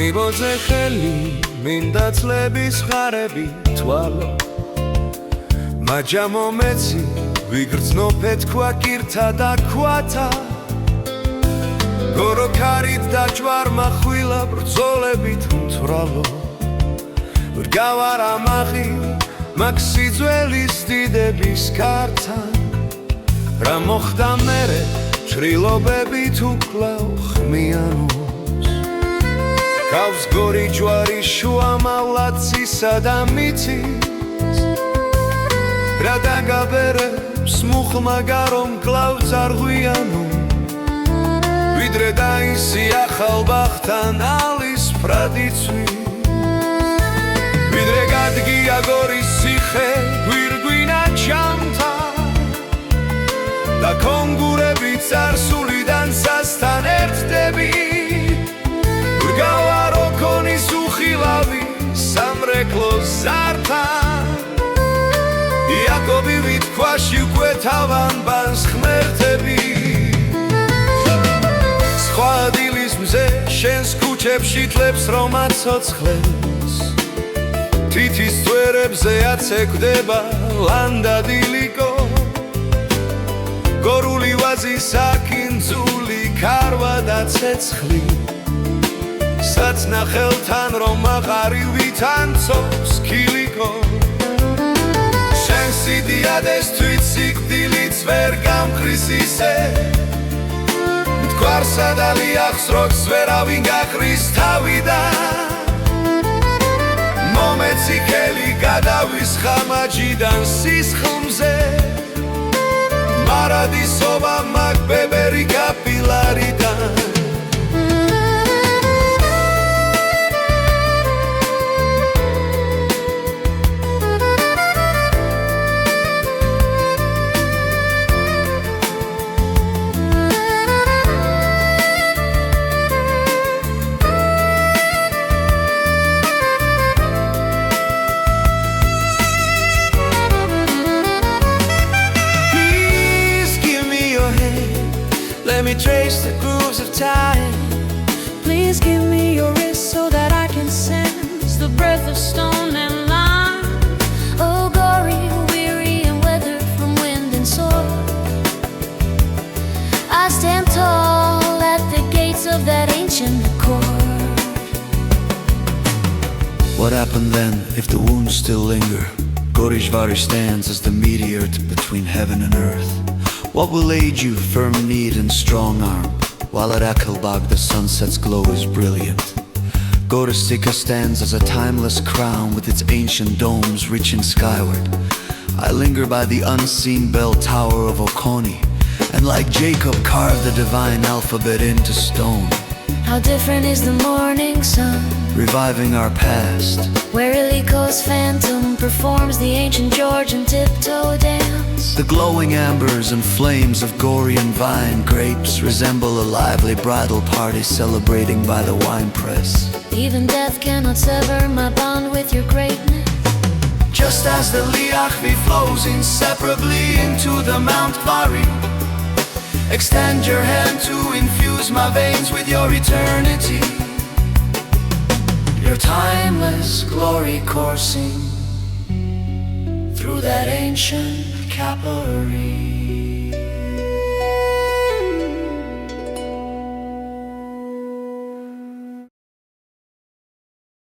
მიბოძე ხელი მინდა წლების ხარები თვალო მაჯამო მეცი ვიგრძნო ფეთქვა კირთა და ქვათა გორო ქარით და ჯვარმა ხვილა ბრძოლებით მთვრალო ვდგავარ ამაღი მაგ სიძველის დიდების კართან რა მოხდა მერე ჭრილობებით უკლავ ხმიანობს გავს გორი ჯვარი შუა მავლაცისა და მიწის რა დაგაბერებს მუხლმა გარომ კლავ წარღვიანო ვიდრე დაისი ახალ ბახთან ალის ფრადიცვი ვიდრე გადგია გორის ციხე გვირგვინა ჩამთა და კონგურები წარსულიდან სასთან ერთდები ვდგავარ ოქონის უხილავი სამრეკლოს ზართან იაკობი ვითქვაში უკვე თავანბანს ხმერთები სხვა დილის მზე შენს ქუჩებში თლებს რომა ცოცხლებს თითის წვერებზე აცეკვდება ლანდა დილიკო გორული ვაზი საკინძული ქარვა და ცეცხლი საწნახელთან რომ აყარივით ანცობს კილიკო შენ სიდიადეს თვით სიკვდილიც ვერ გამხრის ისე მტკვარსა და ლიახს როც ვერავინ გაყრის თავიდან მომეცი ხელი გადავის ხამაჯიდან სისხლზე მარადისობა მაგ ბებერი კაპილარიდან Let me trace the grooves of time. Please give me your wrist so that I can sense the breath of stone and lime. Oh, gory, weary and weathered from wind and sword, I stand tall at the gates of that ancient court. What happened then if the wounds still linger? Gorishvari stands as the meteor between heaven and earth. What will aid you, firm need and strong arm, while at Akelbag the sunset's glow is brilliant? Goristika stands as a timeless crown with its ancient domes reaching skyward. I linger by the unseen bell tower of Okoni, and like Jacob carve the divine alphabet into stone. How different is the morning sun, reviving our past, where Iliko's phantom performs the ancient Georgian tiptoe dance. The glowing ambers and flames of Gorian vine grapes resemble a lively bridal party celebrating by the wine press. Even death cannot sever my bond with your greatness. Just as the Liachvi flows inseparably into the Mount Vari, extend your hand to infuse my veins with your eternity, your timeless glory coursing through that ancient capillary.